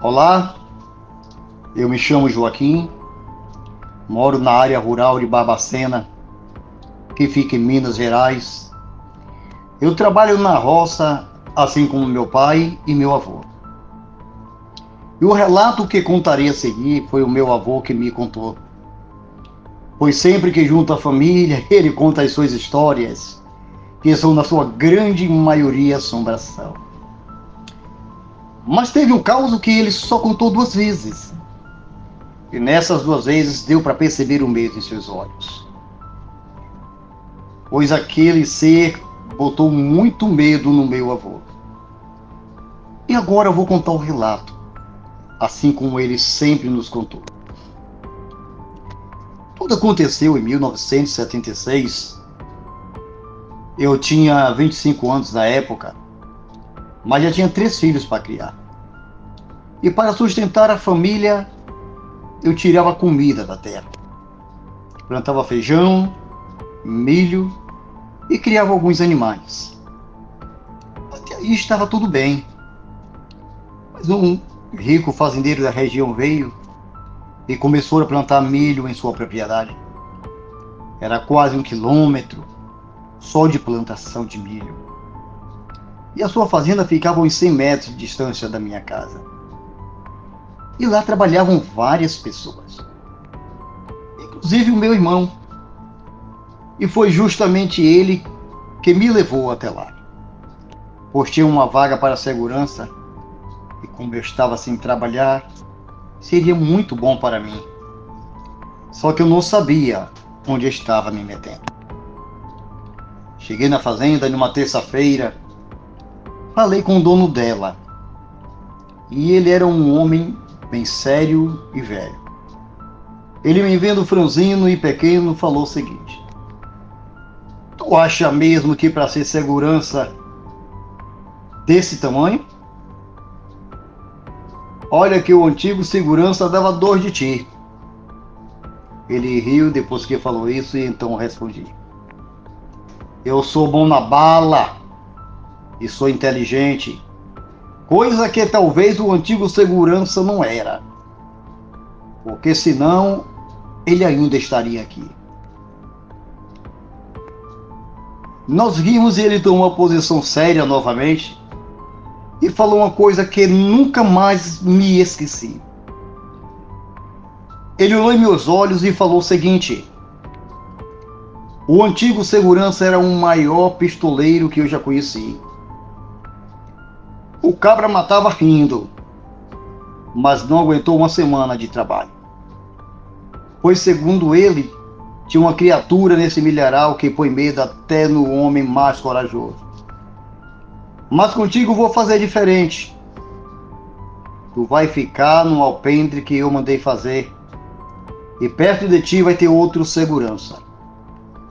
Olá, eu me chamo Joaquim, moro na área rural de Barbacena, que fica em Minas Gerais. Eu trabalho na roça, assim como meu pai e meu avô. E o relato que contarei a seguir foi o meu avô que me contou. Pois sempre que junto a família, ele conta as suas histórias, que são na sua grande maioria assombração. Mas teve um caso que ele só contou 2 vezes. E nessas 2 vezes deu para perceber o medo em seus olhos. Pois aquele ser botou muito medo no meu avô. E agora eu vou contar o relato, assim como ele sempre nos contou. Tudo aconteceu em 1976. Eu tinha 25 anos na época, mas já tinha 3 filhos para criar. E para sustentar a família, eu tirava comida da terra. Plantava feijão, milho e criava alguns animais. Até aí estava tudo bem. Mas um rico fazendeiro da região veio e começou a plantar milho em sua propriedade. Era quase 1 quilômetro só de plantação de milho. E a sua fazenda ficava a uns 100 metros de distância da minha casa. E lá trabalhavam várias pessoas, inclusive o meu irmão. E foi justamente ele que me levou até lá. Pois tinha uma vaga para segurança, e como eu estava sem trabalhar, seria muito bom para mim. Só que eu não sabia onde eu estava me metendo. Cheguei na fazenda numa terça-feira, falei com o dono dela. E ele era um homem bem sério e velho. Ele, me vendo franzino e pequeno, falou o seguinte: tu acha mesmo que para ser segurança desse tamanho? Olha que o antigo segurança dava dor de ti. Ele riu depois que falou isso e então respondi: eu sou bom na bala e sou inteligente, coisa que talvez o antigo segurança não era, porque senão ele ainda estaria aqui. Nós rimos e ele tomou uma posição séria novamente e falou uma coisa que nunca mais me esqueci. Ele olhou em meus olhos e falou o seguinte: o antigo segurança era o maior pistoleiro que eu já conheci. O cabra matava rindo, mas não aguentou uma semana de trabalho. Pois, segundo ele, tinha uma criatura nesse milharal que põe medo até no homem mais corajoso. Mas contigo vou fazer diferente. Tu vai ficar no alpendre que eu mandei fazer, e perto de ti vai ter outro segurança.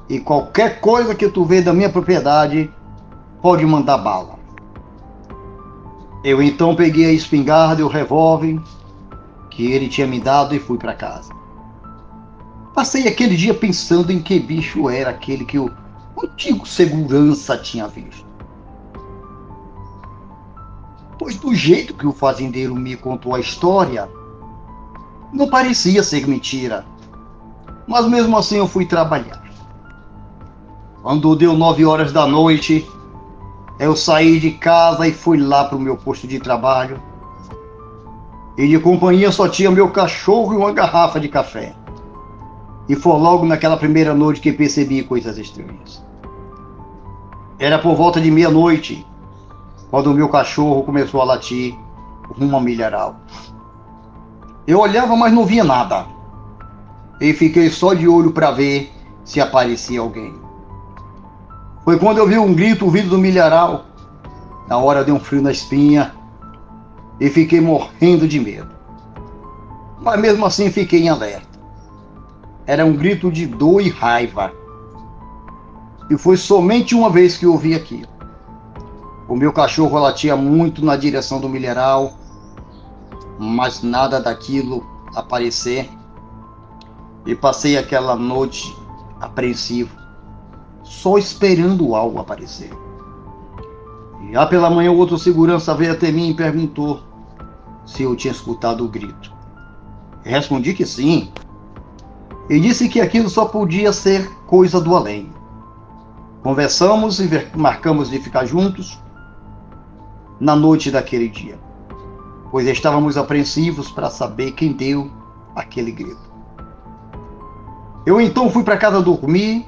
E qualquer coisa que tu vê da minha propriedade, pode mandar bala. Eu então peguei a espingarda e o revólver que ele tinha me dado e fui para casa. Passei aquele dia pensando em que bicho era aquele que o antigo segurança tinha visto. Pois do jeito que o fazendeiro me contou a história, não parecia ser mentira. Mas mesmo assim eu fui trabalhar. Quando deu 9 horas da noite, eu saí de casa e fui lá para o meu posto de trabalho. E de companhia só tinha meu cachorro e uma garrafa de café. E foi logo naquela primeira noite que percebi coisas estranhas. Era por volta de meia-noite, quando o meu cachorro começou a latir rumo ao milharal. Eu olhava, mas não via nada. E fiquei só de olho para ver se aparecia alguém. Foi quando eu vi um grito vindo do milharal. Na hora deu um frio na espinha e fiquei morrendo de medo. Mas mesmo assim fiquei em alerta. Era um grito de dor e raiva. E foi somente uma vez que eu ouvi aquilo. O meu cachorro latia muito na direção do milharal, mas nada daquilo aparecer. E passei aquela noite apreensivo, só esperando algo aparecer. E já pela manhã, o outro segurança veio até mim e perguntou se eu tinha escutado o grito. Respondi que sim, e disse que aquilo só podia ser coisa do além. Conversamos e marcamos de ficar juntos na noite daquele dia, pois estávamos apreensivos para saber quem deu aquele grito. Eu então fui para casa dormir.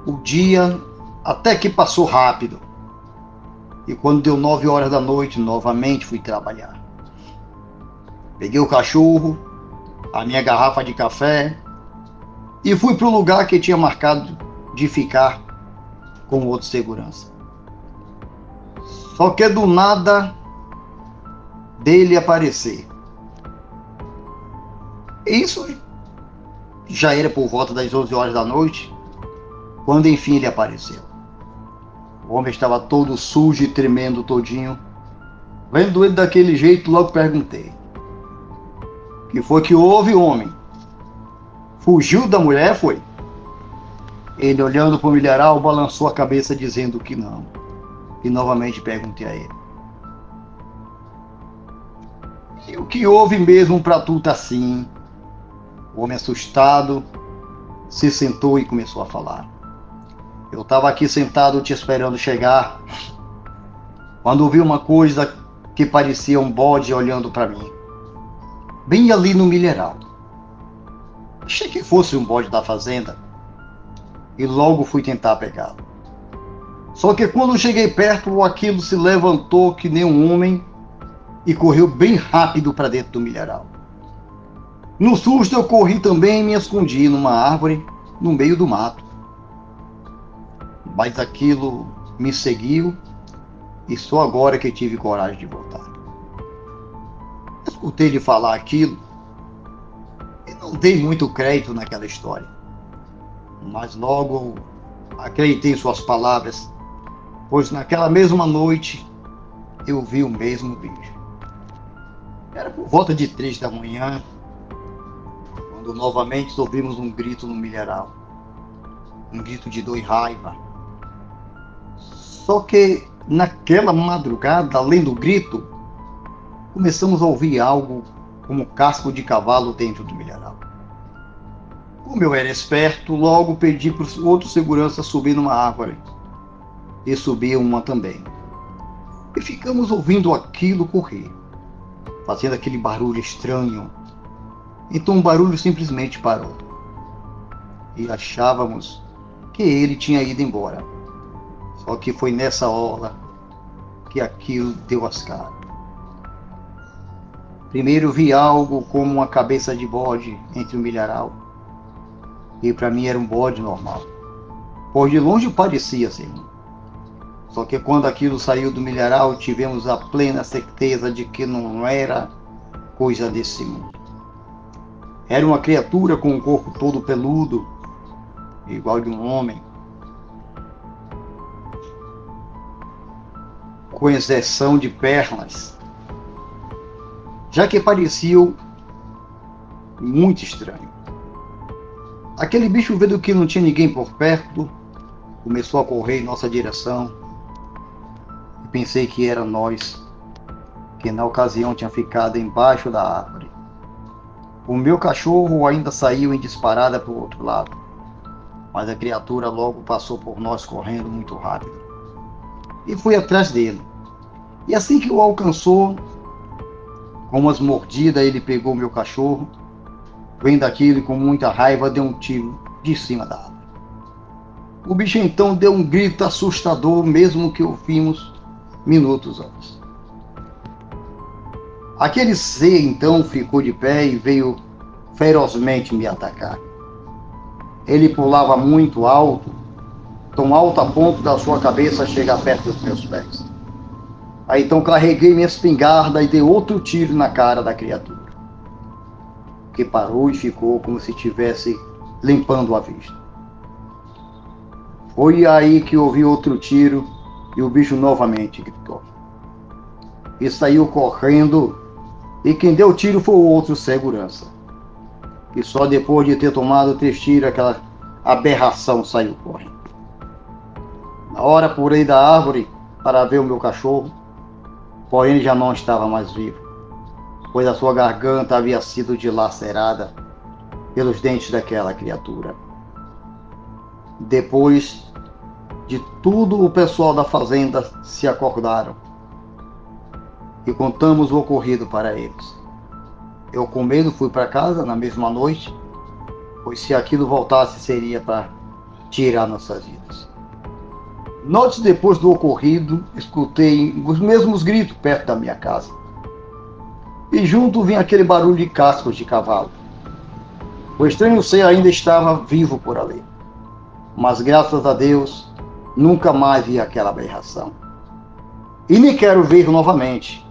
O dia até que passou rápido, e quando deu 9 horas da noite, novamente fui trabalhar. Peguei o cachorro, a minha garrafa de café e fui para o lugar que tinha marcado de ficar com outro segurança. Só que do nada dele aparecer. Isso já era por volta das 11 horas da noite, quando enfim ele apareceu. O homem estava todo sujo e tremendo todinho. Vendo ele daquele jeito, logo perguntei: que foi que houve, homem? Fugiu da mulher, foi? Ele, olhando para o milharal, balançou a cabeça dizendo que não. E novamente perguntei a ele: e o que houve mesmo para tu tá assim? O homem, assustado, se sentou e começou a falar. Eu estava aqui sentado te esperando chegar, quando vi uma coisa que parecia um bode olhando para mim, bem ali no milharal. Achei que fosse um bode da fazenda e logo fui tentar pegá-lo. Só que quando cheguei perto, aquilo se levantou que nem um homem e correu bem rápido para dentro do milharal. No susto eu corri também e me escondi numa árvore no meio do mato. Mas aquilo me seguiu e só agora que tive coragem de voltar. Escutei ele falar aquilo e não dei muito crédito naquela história. Mas logo acreditei em suas palavras, pois naquela mesma noite eu vi o mesmo bicho. Era por volta de 3 da manhã, quando novamente ouvimos um grito no milharal. Um grito de dor e raiva. Só que naquela madrugada, além do grito, começamos a ouvir algo como casco de cavalo dentro do milharal. Como eu era esperto, logo pedi para o outro segurança subir numa árvore. E subi uma também. E ficamos ouvindo aquilo correr, fazendo aquele barulho estranho. Então o barulho simplesmente parou. E achávamos que ele tinha ido embora. Só que foi nessa hora que aquilo deu as caras. Primeiro vi algo como uma cabeça de bode entre o milharal. E para mim era um bode normal. Pois de longe parecia ser um. Só que quando aquilo saiu do milharal, tivemos a plena certeza de que não era coisa desse mundo. Era uma criatura com o corpo todo peludo, igual de um homem, com exceção de pernas, já que pareciam muito estranho. Aquele bicho, vendo que não tinha ninguém por perto, começou a correr em nossa direção. E pensei que era nós, que na ocasião tinha ficado embaixo da árvore. O meu cachorro ainda saiu em disparada para o outro lado, mas a criatura logo passou por nós correndo muito rápido. E fui atrás dele. E assim que o alcançou, com umas mordidas, ele pegou meu cachorro, vendo aquilo e com muita raiva deu um tiro de cima da árvore. O bicho então deu um grito assustador, mesmo que ouvimos minutos antes. Aquele ser então ficou de pé e veio ferozmente me atacar. Ele pulava muito alto, tão alto a ponto da sua cabeça chegar perto dos meus pés. Aí então carreguei minha espingarda e dei outro tiro na cara da criatura, que parou e ficou como se estivesse limpando a vista. Foi aí que ouvi outro tiro e o bicho novamente gritou. E saiu correndo, e quem deu o tiro foi o outro segurança, que só depois de ter tomado 3 tiros, aquela aberração saiu correndo. Na hora pulei da árvore para ver o meu cachorro, porém ele já não estava mais vivo, pois a sua garganta havia sido dilacerada pelos dentes daquela criatura. Depois de tudo, o pessoal da fazenda se acordaram e contamos o ocorrido para eles. Eu, com medo, fui para casa na mesma noite, pois se aquilo voltasse seria para tirar nossas vidas. Noites depois do ocorrido, escutei os mesmos gritos perto da minha casa. E junto vinha aquele barulho de cascos de cavalo. O estranho ser ainda estava vivo por ali. Mas graças a Deus, nunca mais vi aquela aberração. E nem quero ver novamente.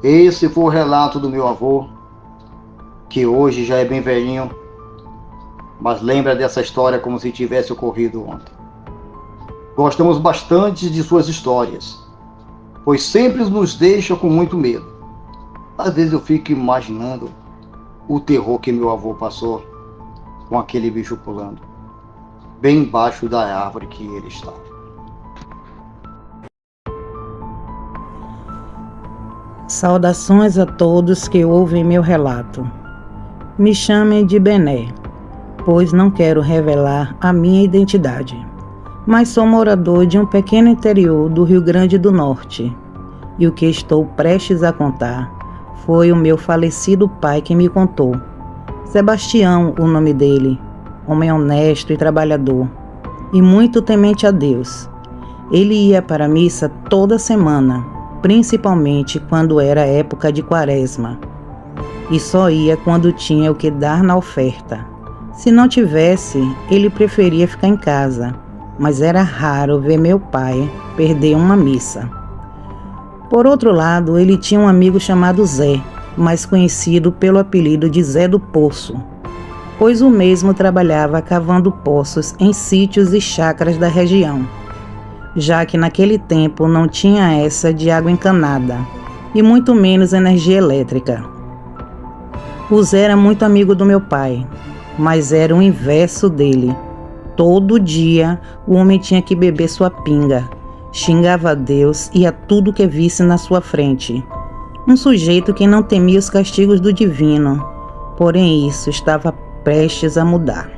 Esse foi o relato do meu avô, que hoje já é bem velhinho, mas lembra dessa história como se tivesse ocorrido ontem. Gostamos bastante de suas histórias, pois sempre nos deixa com muito medo. Às vezes eu fico imaginando o terror que meu avô passou com aquele bicho pulando, bem embaixo da árvore que ele estava. Saudações a todos que ouvem meu relato. Me chamem de Bené, pois não quero revelar a minha identidade, mas sou morador de um pequeno interior do Rio Grande do Norte, e o que estou prestes a contar foi o meu falecido pai que me contou. Sebastião, o nome dele, homem honesto e trabalhador, e muito temente a Deus. Ele ia para a missa toda semana, principalmente quando era época de quaresma, e só ia quando tinha o que dar na oferta. Se não tivesse, ele preferia ficar em casa, mas era raro ver meu pai perder uma missa. Por outro lado, ele tinha um amigo chamado Zé, mais conhecido pelo apelido de Zé do Poço, pois o mesmo trabalhava cavando poços em sítios e chácaras da região, já que naquele tempo não tinha essa de água encanada, e muito menos energia elétrica. O Zé era muito amigo do meu pai, mas era o inverso dele. Todo dia o homem tinha que beber sua pinga, xingava a Deus e a tudo que visse na sua frente. Um sujeito que não temia os castigos do divino, porém isso estava prestes a mudar.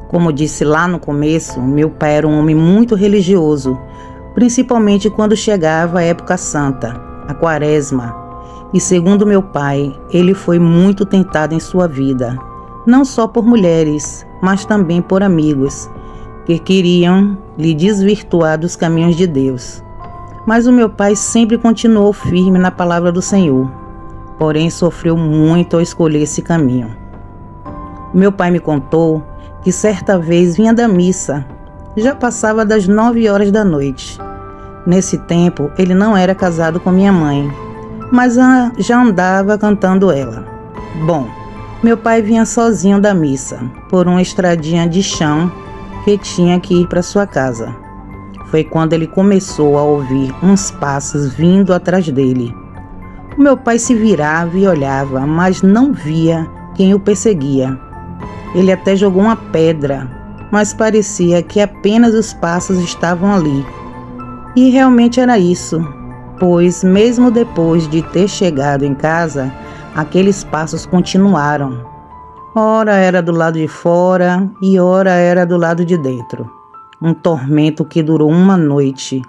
Como disse lá no começo, meu pai era um homem muito religioso, principalmente quando chegava a época santa, a quaresma. E segundo meu pai, ele foi muito tentado em sua vida, não só por mulheres, mas também por amigos, que queriam lhe desvirtuar dos caminhos de Deus. Mas o meu pai sempre continuou firme na palavra do Senhor, porém sofreu muito ao escolher esse caminho. Meu pai me contou que certa vez vinha da missa, já passava das 9 horas da noite. Nesse tempo, ele não era casado com minha mãe, mas já andava cantando ela. Bom, meu pai vinha sozinho da missa, por uma estradinha de chão que tinha que ir para sua casa. Foi quando ele começou a ouvir uns passos vindo atrás dele. O meu pai se virava e olhava, mas não via quem o perseguia. Ele até jogou uma pedra, mas parecia que apenas os passos estavam ali. E realmente era isso, pois mesmo depois de ter chegado em casa, aqueles passos continuaram. Ora era do lado de fora e ora era do lado de dentro. Um tormento que durou uma noite,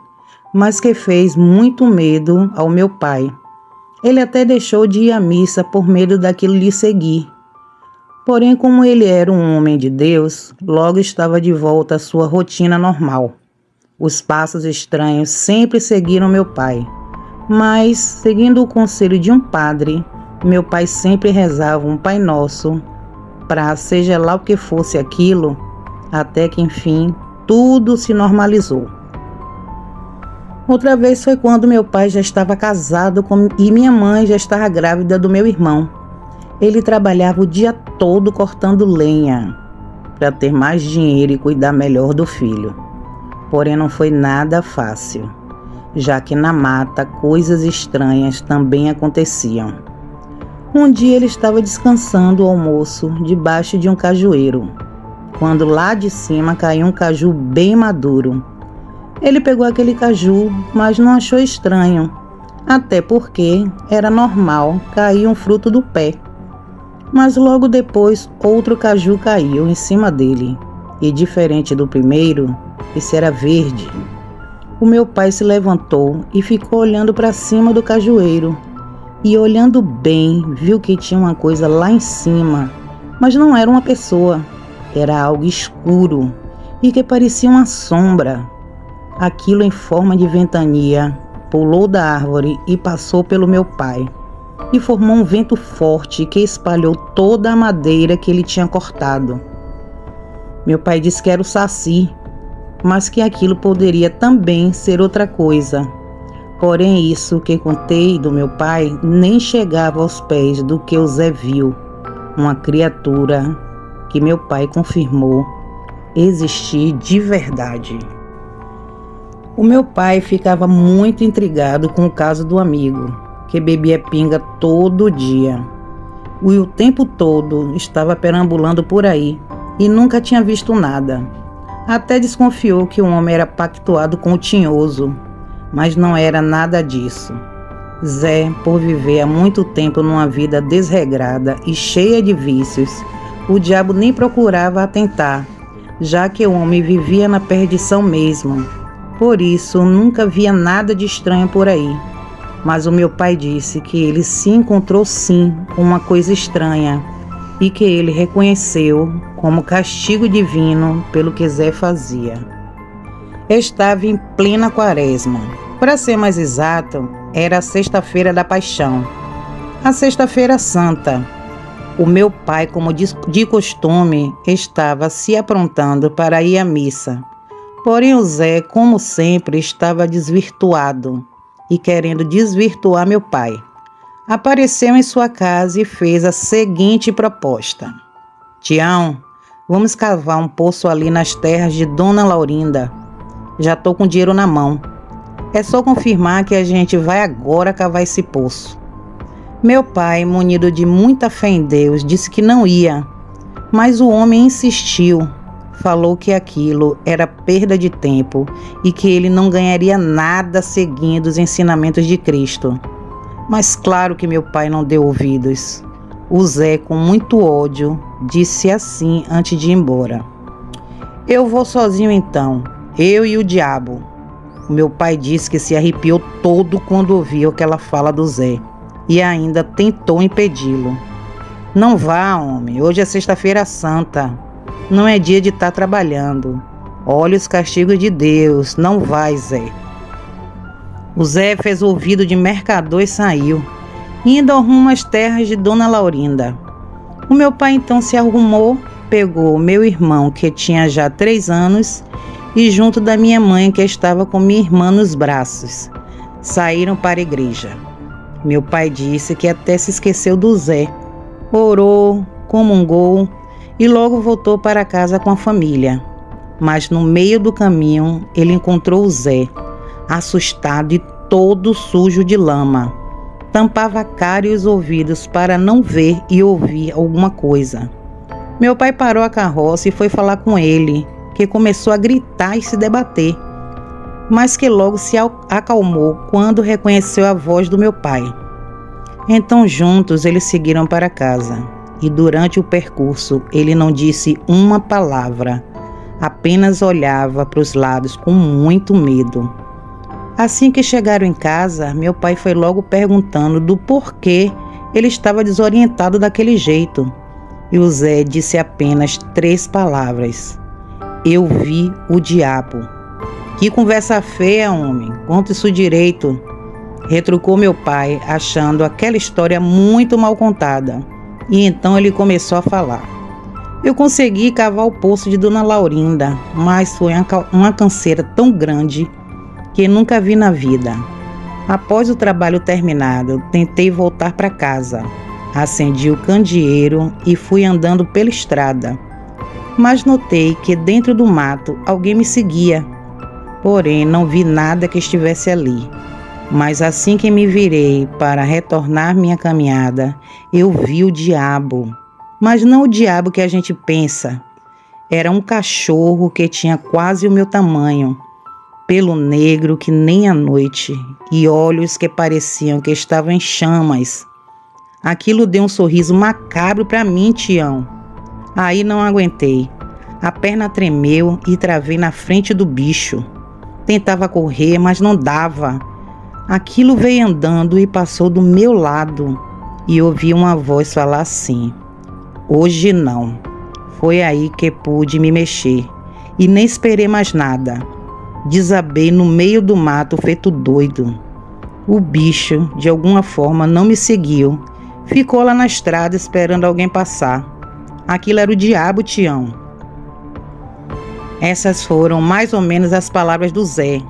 mas que fez muito medo ao meu pai. Ele até deixou de ir à missa por medo daquilo lhe seguir. Porém, como ele era um homem de Deus, logo estava de volta à sua rotina normal. Os passos estranhos sempre seguiram meu pai, mas, seguindo o conselho de um padre, meu pai sempre rezava um Pai Nosso para, seja lá o que fosse aquilo, até que, enfim, tudo se normalizou. Outra vez foi quando meu pai já estava casado e minha mãe já estava grávida do meu irmão. Ele trabalhava o dia todo cortando lenha para ter mais dinheiro e cuidar melhor do filho. Porém, não foi nada fácil, já que na mata coisas estranhas também aconteciam. Um dia ele estava descansando o almoço debaixo de um cajueiro, quando lá de cima caiu um caju bem maduro. Ele pegou aquele caju, mas não achou estranho, até porque era normal cair um fruto do pé. Mas logo depois outro caju caiu em cima dele, e diferente do primeiro, esse era verde. O meu pai se levantou e ficou olhando para cima do cajueiro, e olhando bem, viu que tinha uma coisa lá em cima, mas não era uma pessoa, era algo escuro e que parecia uma sombra. Aquilo em forma de ventania pulou da árvore e passou pelo meu pai, e formou um vento forte que espalhou toda a madeira que ele tinha cortado. Meu pai disse que era o saci, mas que aquilo poderia também ser outra coisa. Porém, isso que contei do meu pai nem chegava aos pés do que o Zé viu, uma criatura que meu pai confirmou existir de verdade. O meu pai ficava muito intrigado com o caso do amigo, que bebia pinga todo dia. E o tempo todo estava perambulando por aí e nunca tinha visto nada. Até desconfiou que o homem era pactuado com o tinhoso, mas não era nada disso. Zé, por viver há muito tempo numa vida desregrada e cheia de vícios, o diabo nem procurava atentar, já que o homem vivia na perdição mesmo. Por isso, nunca via nada de estranho por aí. Mas o meu pai disse que ele se encontrou sim com uma coisa estranha e que ele reconheceu como castigo divino pelo que Zé fazia. Estava em plena quaresma. Para ser mais exato, era a sexta-feira da paixão, a sexta-feira santa. O meu pai, como de costume, estava se aprontando para ir à missa. Porém, o Zé, como sempre, estava desvirtuado e querendo desvirtuar meu pai. Apareceu em sua casa e fez a seguinte proposta: Tião, vamos cavar um poço ali nas terras de Dona Laurinda. Já estou com dinheiro na mão. É só confirmar que a gente vai agora cavar esse poço. Meu pai, munido de muita fé em Deus, disse que não ia, mas o homem insistiu. Falou que aquilo era perda de tempo e que ele não ganharia nada seguindo os ensinamentos de Cristo. Mas claro que meu pai não deu ouvidos. O Zé, com muito ódio, disse assim antes de ir embora: Eu vou sozinho então, eu e o diabo. O meu pai disse que se arrepiou todo quando ouviu aquela fala do Zé e ainda tentou impedi-lo. Não vá, homem, hoje é sexta-feira santa. Não é dia de estar trabalhando. Olha os castigos de Deus. Não vai, Zé. O Zé fez ouvido de mercador e saiu, indo ao rumo às terras de Dona Laurinda. O meu pai então se arrumou, pegou meu irmão, que tinha já 3 anos, e junto da minha mãe, que estava com minha irmã nos braços. Saíram para a igreja. Meu pai disse que até se esqueceu do Zé. Orou, comungou e logo voltou para casa com a família. Mas no meio do caminho ele encontrou o Zé, assustado e todo sujo de lama. Tampava a cara e os ouvidos para não ver e ouvir alguma coisa. Meu pai parou a carroça e foi falar com ele, que começou a gritar e se debater, mas que logo se acalmou quando reconheceu a voz do meu pai. Então juntos eles seguiram para casa. E durante o percurso ele não disse uma palavra, apenas olhava para os lados com muito medo. Assim que chegaram em casa, meu pai foi logo perguntando do porquê ele estava desorientado daquele jeito. E o Zé disse apenas 3 palavras: Eu vi o diabo. Que conversa feia, homem, conta isso direito, retrucou meu pai, achando aquela história muito mal contada. E então ele começou a falar. Eu consegui cavar o poço de Dona Laurinda, mas foi uma canseira tão grande que nunca vi na vida. Após o trabalho terminado, tentei voltar para casa. Acendi o candeeiro e fui andando pela estrada. Mas notei que dentro do mato alguém me seguia. Porém, não vi nada que estivesse ali. Mas assim que me virei para retornar minha caminhada, eu vi o diabo. Mas não o diabo que a gente pensa. Era um cachorro que tinha quase o meu tamanho. pelo negro que nem a noite e olhos que pareciam que estavam em chamas. Aquilo deu um sorriso macabro para mim, Tião. Aí não aguentei. A perna tremeu e travei na frente do bicho. Tentava correr, mas não dava. Aquilo veio andando e passou do meu lado. E ouvi uma voz falar assim: hoje não. Foi aí que pude me mexer. E nem esperei mais nada. Desabei no meio do mato feito doido. O bicho, de alguma forma, não me seguiu. Ficou lá na estrada esperando alguém passar. Aquilo era o diabo, Tião. Essas foram mais ou menos as palavras do Zé,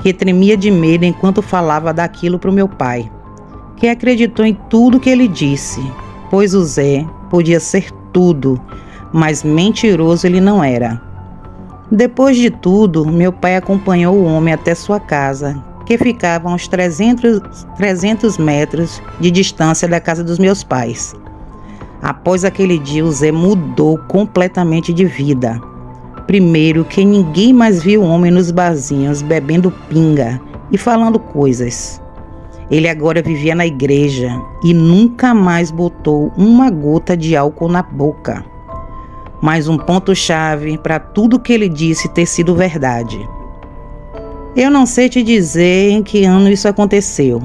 que tremia de medo enquanto falava daquilo para o meu pai, que acreditou em tudo que ele disse, pois o Zé podia ser tudo, mas mentiroso ele não era. Depois de tudo, meu pai acompanhou o homem até sua casa, que ficava a uns 300 metros de distância da casa dos meus pais. Após aquele dia, o Zé mudou completamente de vida. Primeiro, que ninguém mais viu o homem nos barzinhos bebendo pinga e falando coisas. Ele agora vivia na igreja e nunca mais botou uma gota de álcool na boca. Mas um ponto-chave para tudo que ele disse ter sido verdade. Eu não sei te dizer em que ano isso aconteceu,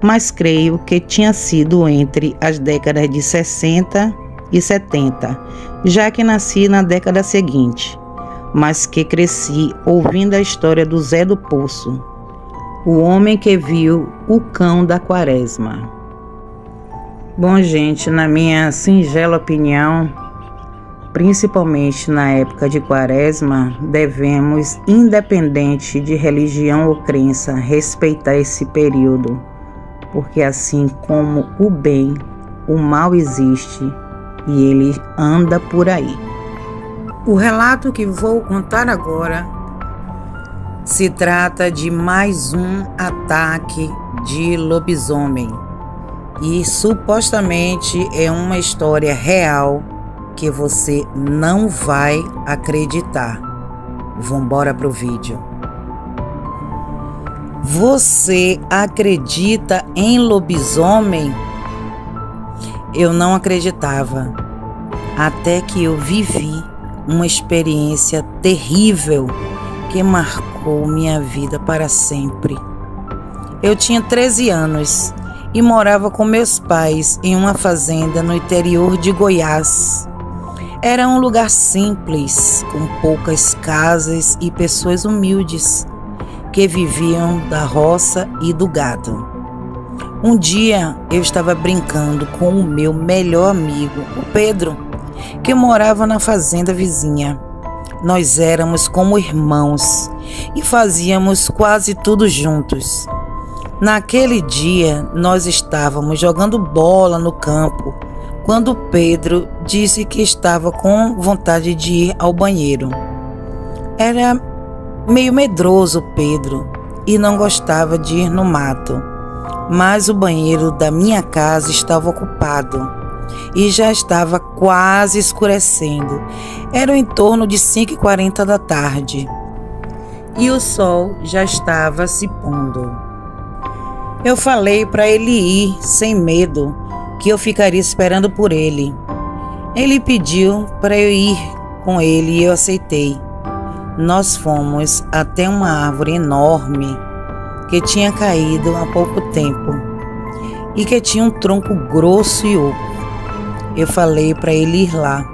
mas creio que tinha sido entre as décadas de 60 e 70, já que nasci na década seguinte, mas que cresci ouvindo a história do Zé do Poço, o homem que viu o cão da Quaresma. Bom, gente, na minha singela opinião, principalmente na época de Quaresma, devemos, independente de religião ou crença, respeitar esse período, porque assim como o bem, o mal existe e ele anda por aí. O relato que vou contar agora se trata de mais um ataque de lobisomem e supostamente é uma história real que você não vai acreditar. Vambora pro vídeo. Você acredita em lobisomem? Eu não acreditava, até que eu vivi uma experiência terrível que marcou minha vida para sempre. Eu tinha 13 anos e morava com meus pais em uma fazenda no interior de Goiás. Era um lugar simples, com poucas casas e pessoas humildes que viviam da roça e do gado. Um dia eu estava brincando com o meu melhor amigo, o Pedro, que morava na fazenda vizinha. Nós éramos como irmãos e fazíamos quase tudo juntos. Naquele dia, nós estávamos jogando bola no campo, quando Pedro disse que estava com vontade de ir ao banheiro. Era meio medroso Pedro e não gostava de ir no mato, mas o banheiro da minha casa estava ocupado e já estava quase escurecendo. Era em torno de 5h40 da tarde e o sol já estava se pondo. Eu falei para ele ir sem medo, que eu ficaria esperando por ele. Ele pediu para eu ir com ele e eu aceitei. Nós fomos até uma árvore enorme que tinha caído há pouco tempo e que tinha um tronco grosso e oco. Eu falei para ele ir lá,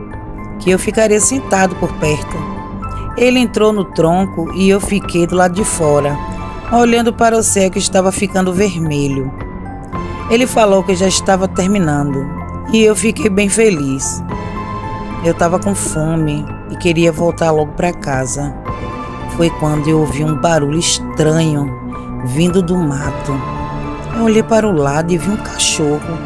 que eu ficaria sentado por perto. Ele entrou no tronco e eu fiquei do lado de fora, olhando para o céu que estava ficando vermelho. Ele falou que já estava terminando e eu fiquei bem feliz. Eu estava com fome e queria voltar logo para casa. Foi quando eu ouvi um barulho estranho vindo do mato. Eu olhei para o lado e vi um cachorro.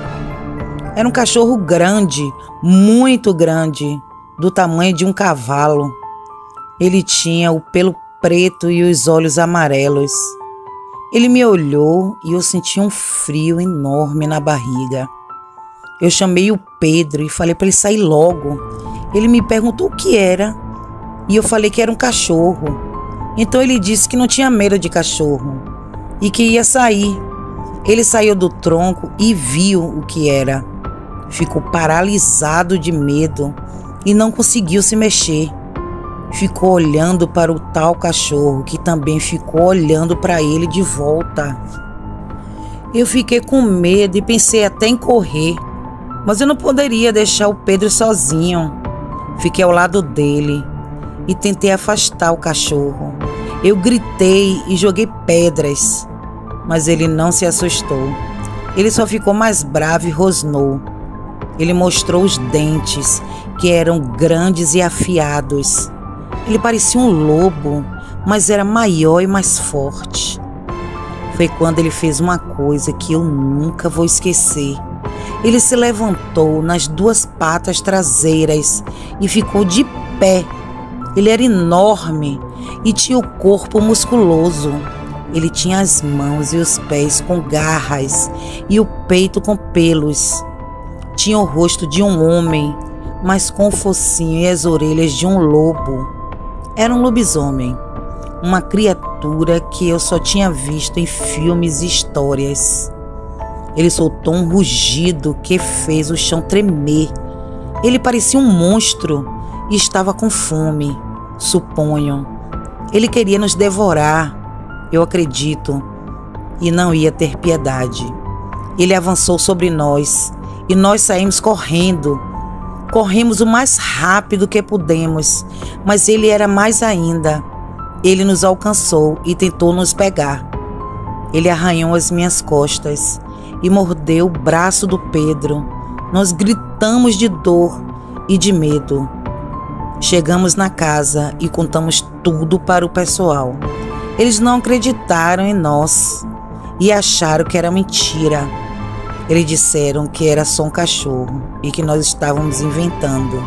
Era um cachorro grande, muito grande, do tamanho de um cavalo. Ele tinha o pelo preto e os olhos amarelos. Ele me olhou e eu senti um frio enorme na barriga. Eu chamei o Pedro e falei para ele sair logo. Ele me perguntou o que era e eu falei que era um cachorro. Então ele disse que não tinha medo de cachorro e que ia sair. Ele saiu do tronco e viu o que era. Ficou paralisado de medo e não conseguiu se mexer. Ficou olhando para o tal cachorro, que também ficou olhando para ele de volta. Eu fiquei com medo e pensei até em correr, mas eu não poderia deixar o Pedro sozinho. Fiquei ao lado dele e tentei afastar o cachorro. Eu gritei e joguei pedras, mas ele não se assustou. Ele só ficou mais bravo e rosnou. Ele mostrou os dentes, que eram grandes e afiados. Ele parecia um lobo, mas era maior e mais forte. Foi quando ele fez uma coisa que eu nunca vou esquecer. Ele se levantou nas duas patas traseiras e ficou de pé. Ele era enorme e tinha o corpo musculoso. Ele tinha as mãos e os pés com garras e o peito com pelos. Tinha o rosto de um homem, mas com o focinho e as orelhas de um lobo. Era um lobisomem, uma criatura que eu só tinha visto em filmes e histórias. Ele soltou um rugido que fez o chão tremer. Ele parecia um monstro e estava com fome, suponho. Ele queria nos devorar, eu acredito, e não ia ter piedade. Ele avançou sobre nós e nós saímos correndo. Corremos o mais rápido que pudemos, mas ele era mais ainda. Ele nos alcançou e tentou nos pegar. Ele arranhou as minhas costas e mordeu o braço do Pedro. Nós gritamos de dor e de medo. Chegamos na casa e contamos tudo para o pessoal. Eles não acreditaram em nós e acharam que era mentira. Eles disseram que era só um cachorro e que nós estávamos inventando.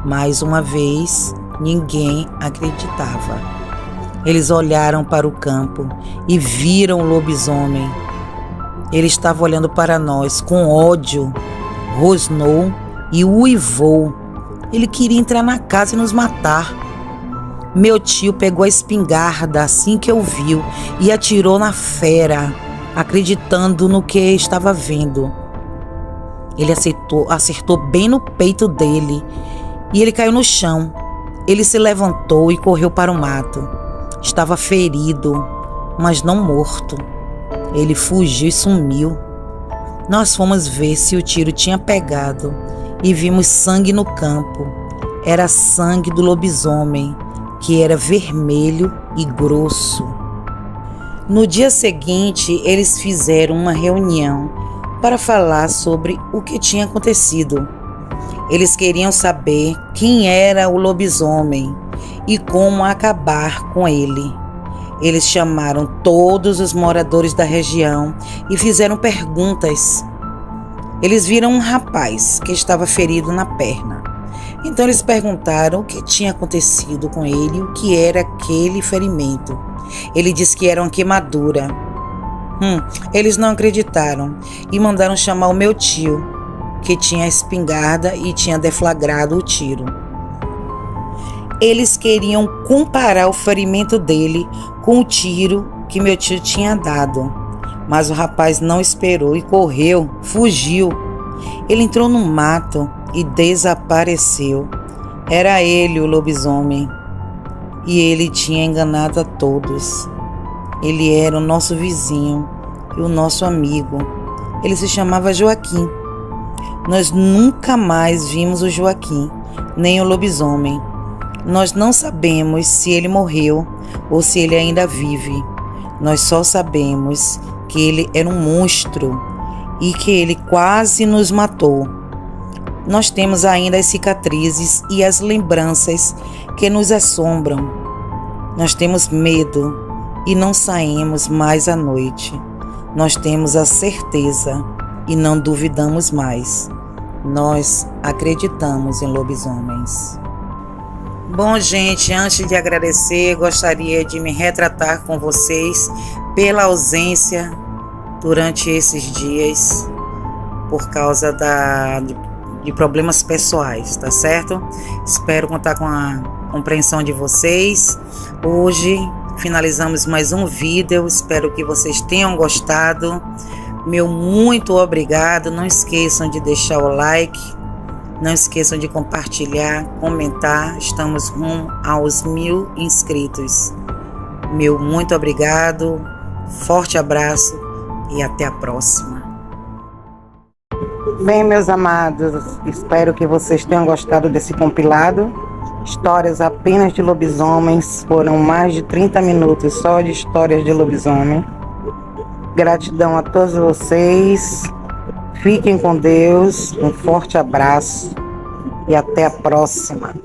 Mais uma vez, ninguém acreditava. Eles olharam para o campo e viram o lobisomem. Ele estava olhando para nós com ódio, rosnou e uivou. Ele queria entrar na casa e nos matar. Meu tio pegou a espingarda assim que o viu e atirou na fera, acreditando no que estava vendo. Ele acertou bem no peito dele e ele caiu no chão. Ele se levantou e correu para o mato. Estava ferido, mas não morto. Ele fugiu e sumiu. Nós fomos ver se o tiro tinha pegado e vimos sangue no campo. Era sangue do lobisomem, que era vermelho e grosso. No dia seguinte, eles fizeram uma reunião para falar sobre o que tinha acontecido. Eles queriam saber quem era o lobisomem e como acabar com ele. Eles chamaram todos os moradores da região e fizeram perguntas. Eles viram um rapaz que estava ferido na perna. Então eles perguntaram o que tinha acontecido com ele e o que era aquele ferimento. Ele disse que era uma queimadura. Eles não acreditaram e mandaram chamar o meu tio, que tinha a espingarda e tinha deflagrado o tiro. Eles queriam comparar o ferimento dele com o tiro que meu tio tinha dado. Mas o rapaz não esperou e correu, fugiu. Ele entrou no mato e desapareceu. Era ele o lobisomem. E ele tinha enganado a todos. Ele era o nosso vizinho e o nosso amigo. Ele se chamava Joaquim. Nós nunca mais vimos o Joaquim, nem o lobisomem. Nós não sabemos se ele morreu ou se ele ainda vive. Nós só sabemos que ele era um monstro e que ele quase nos matou. Nós temos ainda as cicatrizes e as lembranças que nos assombram. Nós temos medo e não saímos mais à noite. Nós temos a certeza e não duvidamos mais. Nós acreditamos em lobisomens. Bom, gente, antes de agradecer, gostaria de me retratar com vocês pela ausência durante esses dias por causa de problemas pessoais, tá certo? Espero contar com a compreensão de vocês. Hoje finalizamos mais um vídeo, espero que vocês tenham gostado. Meu muito obrigado, não esqueçam de deixar o like, não esqueçam de compartilhar, comentar, estamos rumo aos 1000 inscritos. Meu muito obrigado, forte abraço e até a próxima. Bem, meus amados, espero que vocês tenham gostado desse compilado. Histórias apenas de lobisomens, foram mais de 30 minutos só de histórias de lobisomem. Gratidão a todos vocês, fiquem com Deus, um forte abraço e até a próxima.